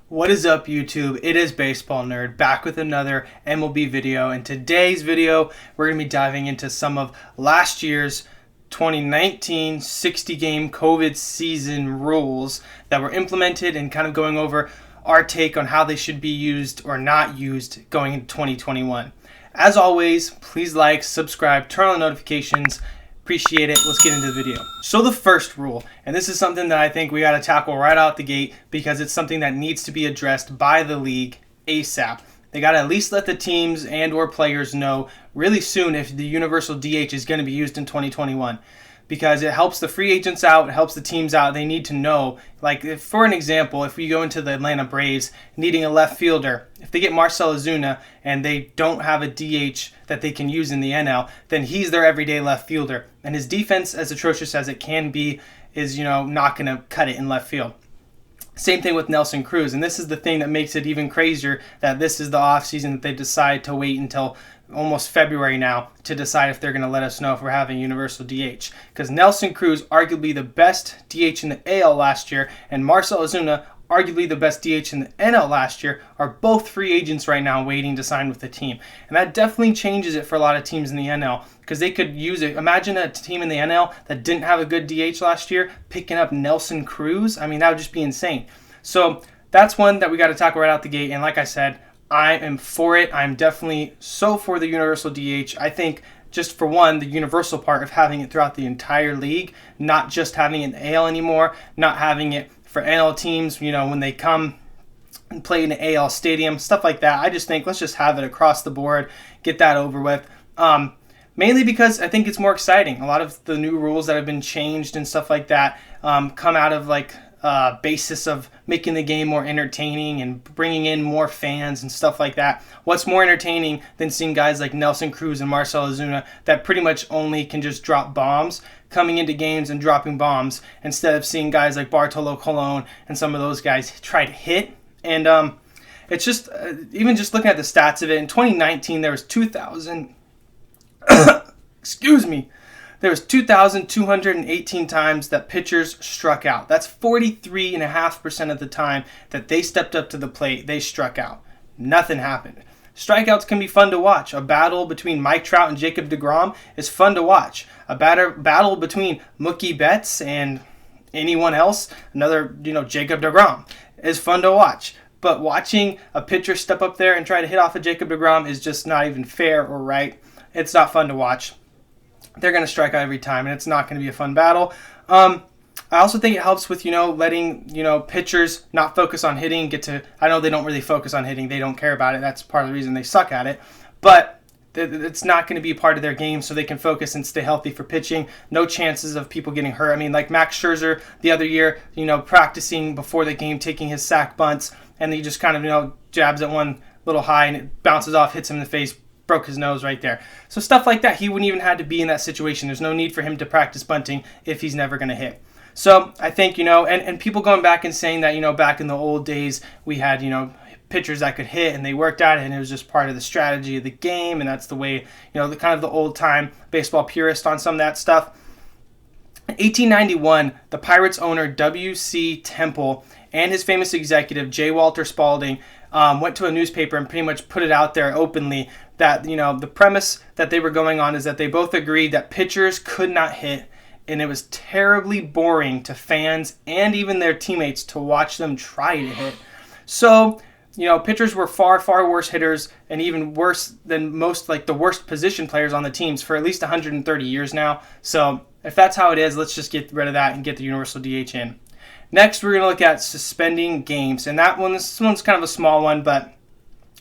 What is up, YouTube? It is Baseball Nerd back with another MLB video. In today's video, we're going to be diving into some of last year's 2019 60-game COVID season rules that were implemented and kind of going over our take on how they should be used or not used going into 2021. As always, please like, subscribe, turn on notifications. Appreciate it. Let's get into the video. So the first rule, and this is something that I think we got to tackle right out the gate because it's something that needs to be addressed by the league ASAP. They got to at least let the teams and or players know really soon if the universal DH is going to be used in 2021. Because it helps the free agents out, it helps the teams out. They need to know, like for an example, if we go into the Atlanta Braves needing a left fielder, if they get Marcell Ozuna and they don't have a DH that they can use in the NL, then he's their everyday left fielder. And his defense, as atrocious as it can be, is not going to cut it in left field. Same thing with Nelson Cruz, and this is the thing that makes it even crazier that this is the offseason that they decide to wait until almost February now to decide if they're going to let us know if we're having universal DH. Because Nelson Cruz, arguably the best DH in the AL last year, and Marcell Ozuna, arguably the best DH in the NL last year, are both free agents right now waiting to sign with the team. And that definitely changes it for a lot of teams in the NL because they could use it. Imagine a team in the NL that didn't have a good DH last year picking up Nelson Cruz. I mean, that would just be insane. So that's one that we got to tackle right out the gate. And like I said, I am for it. I'm definitely so for the universal DH. I think just for one, the universal part of having it throughout the entire league, not just having it in the AL anymore, not having it for NL teams, when they come and play in the AL stadium, stuff like that. I just think let's just have it across the board, get that over with. Mainly because I think it's more exciting. A lot of the new rules that have been changed and stuff like that come out of basis of making the game more entertaining and bringing in more fans and stuff like that. What's more entertaining than seeing guys like Nelson Cruz and Marcell Ozuna that pretty much only can just drop bombs, coming into games and dropping bombs, instead of seeing guys like Bartolo Colon and some of those guys try to hit. And it's just, even just looking at the stats of it, in 2019 there was 2,000, excuse me, there was 2,218 times that pitchers struck out. That's 43.5% of the time that they stepped up to the plate, they struck out. Nothing happened. Strikeouts can be fun to watch. A battle between Mike Trout and Jacob deGrom is fun to watch. A battle between Mookie Betts and anyone else, another, Jacob deGrom, is fun to watch. But watching a pitcher step up there and try to hit off of Jacob deGrom is just not even fair or right. It's not fun to watch. They're going to strike out every time, and it's not going to be a fun battle. I also think it helps with, letting, pitchers not focus on hitting, I know they don't really focus on hitting. They don't care about it. That's part of the reason they suck at it. But it's not going to be part of their game, so they can focus and stay healthy for pitching. No chances of people getting hurt. I mean, like Max Scherzer the other year, practicing before the game, taking his sack bunts, and he just kind of, jabs at one little high, and it bounces off, hits him in the face, broke his nose right there. So stuff like that, he wouldn't even have to be in that situation. There's no need for him to practice bunting if he's never going to hit. So I think, and people going back and saying that, back in the old days, we had, pitchers that could hit and they worked at it and it was just part of the strategy of the game, and that's the way, the kind of the old time baseball purist on some of that stuff. In 1891, the Pirates owner W.C. Temple and his famous executive J. Walter Spaulding went to a newspaper and pretty much put it out there openly that, the premise that they were going on is that they both agreed that pitchers could not hit, and it was terribly boring to fans and even their teammates to watch them try to hit. So, pitchers were far, far worse hitters and even worse than most, the worst position players on the teams for at least 130 years now. So if that's how it is, let's just get rid of that and get the universal DH in. Next, we're going to look at suspending games. And this one's kind of a small one, but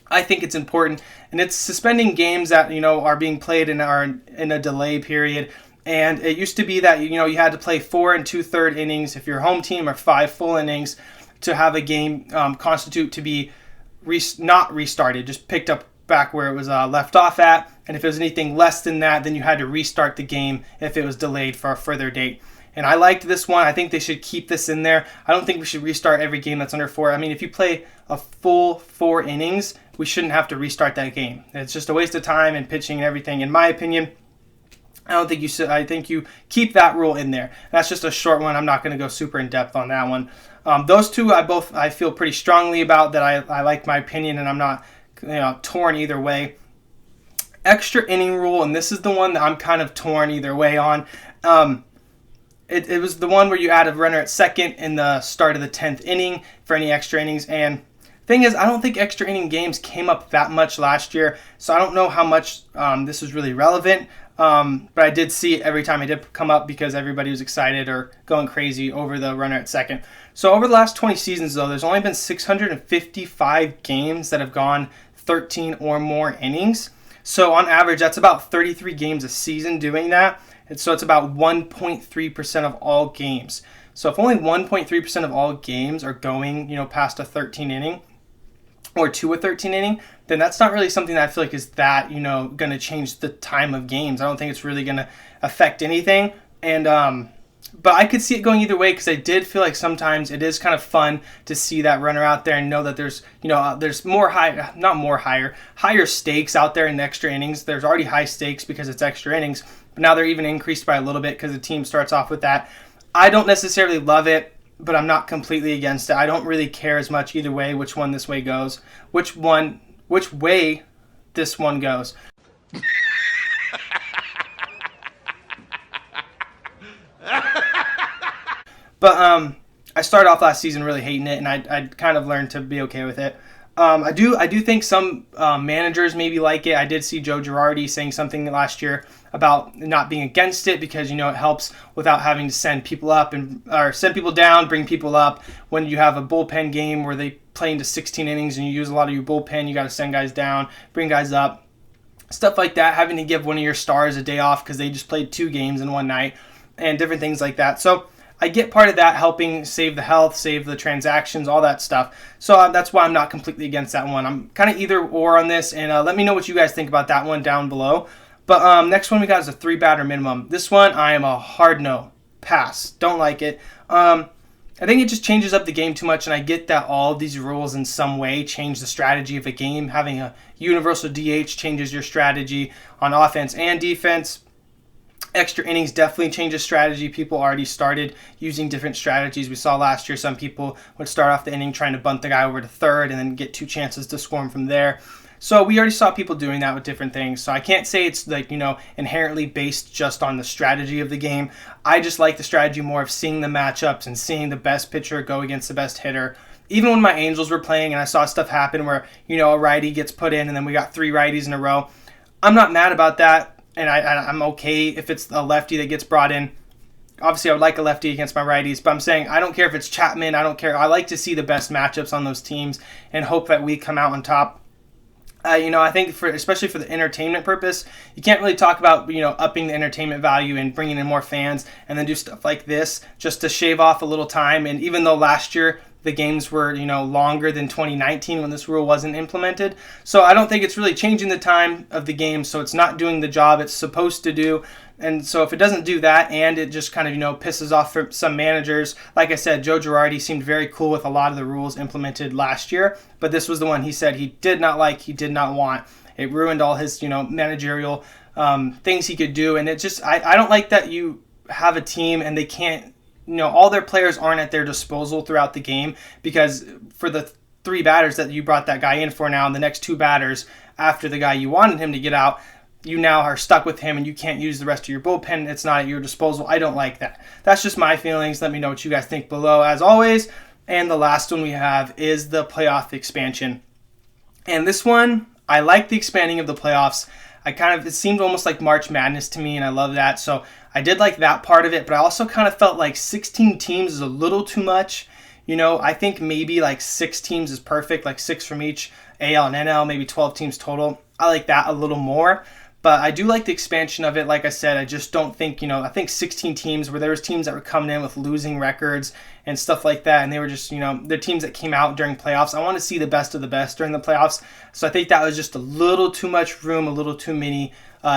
I think it's important. And it's suspending games that, are being played and are in a delay period. And it used to be that, you had to play 4 2/3 innings if your home team, or 5 full innings to have a game constitute to be not restarted, just picked up back where it was left off at. And if it was anything less than that, then you had to restart the game if it was delayed for a further date. And I liked this one. I think they should keep this in there. I don't think we should restart every game that's under 4. I mean, if you play a full 4 innings, we shouldn't have to restart that game. It's just a waste of time and pitching and everything, in my opinion. I don't think you should. I think you keep that rule in there. That's just a short one. I'm not going to go super in depth on that one. Those two I feel pretty strongly about, that I like my opinion, and I'm not torn either way. Extra inning rule, and this is the one that I'm kind of torn either way on. It was the one where you add a runner at second in the start of the 10th inning for any extra innings. And thing is, I don't think extra inning games came up that much last year, so I don't know how much this was really relevant. But I did see it every time it did come up because everybody was excited or going crazy over the runner at second. So over the last 20 seasons, though, there's only been 655 games that have gone 13 or more innings. So on average, that's about 33 games a season doing that. And so it's about 1.3% of all games. So if only 1.3% of all games are going, past a 13 inning or to a 13 inning, then that's not really something that I feel like is that, going to change the time of games. I don't think it's really going to affect anything. And, but I could see it going either way, because I did feel like sometimes it is kind of fun to see that runner out there and know that there's, there's higher stakes out there in the extra innings. There's already high stakes because it's extra innings, but now they're even increased by a little bit because the team starts off with that. I don't necessarily love it, but I'm not completely against it. I don't really care as much either way which way this one goes. But I started off last season really hating it, and I kind of learned to be okay with it. I do think some managers maybe like it. I did see Joe Girardi saying something last year about not being against it because, it helps without having to send people up or send people down, bring people up. When you have a bullpen game where they play into 16 innings and you use a lot of your bullpen, you got to send guys down, bring guys up, stuff like that. Having to give one of your stars a day off because they just played 2 games in one night and different things like that. So I get part of that, helping save the health, save the transactions, all that stuff. So that's why I'm not completely against that one. I'm kind of either or on this, and let me know what you guys think about that one down below. But next one we got is a 3-batter minimum. This one I am a hard no, pass. Don't like it. I think it just changes up the game too much, and I get that all of these rules in some way change the strategy of a game. Having a universal DH changes your strategy on offense and defense. Extra innings definitely changes strategy. People already started using different strategies. We saw last year some people would start off the inning trying to bunt the guy over to third and then get 2 chances to score him from there. So we already saw people doing that with different things. So I can't say it's like, inherently based just on the strategy of the game. I just like the strategy more of seeing the matchups and seeing the best pitcher go against the best hitter. Even when my Angels were playing and I saw stuff happen where, a righty gets put in and then we got 3 righties in a row, I'm not mad about that. And I'm okay if it's a lefty that gets brought in. Obviously, I would like a lefty against my righties, but I'm saying I don't care if it's Chapman. I don't care. I like to see the best matchups on those teams and hope that we come out on top. I think especially for the entertainment purpose, you can't really talk about, upping the entertainment value and bringing in more fans and then do stuff like this just to shave off a little time. And even though last year the games were, longer than 2019 when this rule wasn't implemented. So I don't think it's really changing the time of the game, so it's not doing the job it's supposed to do. And so if it doesn't do that and it just kind of, pisses off for some managers, like I said, Joe Girardi seemed very cool with a lot of the rules implemented last year, but this was the one he said he did not like, he did not want. It ruined all his, managerial things he could do. And it just, I don't like that you have a team and they can't, all their players aren't at their disposal throughout the game, because for the 3 batters that you brought that guy in for now, and the next 2 batters after the guy you wanted him to get out, you now are stuck with him and you can't use the rest of your bullpen. It's not at your disposal. I don't like that. That's just my feelings. Let me know what you guys think below, as always. And the last one we have is the playoff expansion. And this one, I like the expanding of the playoffs. It seemed almost like March Madness to me, and I love that. So I did like that part of it, but I also kind of felt like 16 teams is a little too much. I think maybe like 6 teams is perfect, like 6 from each AL and NL, maybe 12 teams total. I like that a little more, but I do like the expansion of it. Like I said, I just don't think, I think 16 teams, where there was teams that were coming in with losing records and stuff like that, and they were just, the teams that came out during playoffs. I want to see the best of the best during the playoffs, so I think that was just a little too much room, a little too many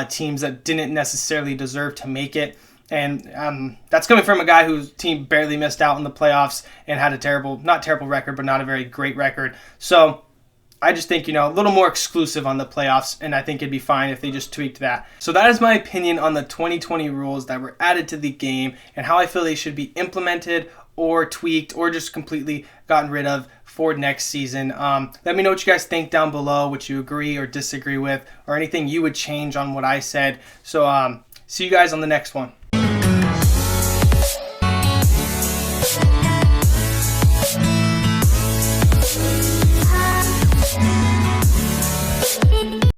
teams that didn't necessarily deserve to make it. And that's coming from a guy whose team barely missed out in the playoffs and had a not terrible record, but not a very great record. So I just think, a little more exclusive on the playoffs, and I think it'd be fine if they just tweaked that. So that is my opinion on the 2020 rules that were added to the game and how I feel they should be implemented or tweaked or just completely gotten rid of for next season. Let me know what you guys think down below, what you agree or disagree with, or anything you would change on what I said. So see you guys on the next one.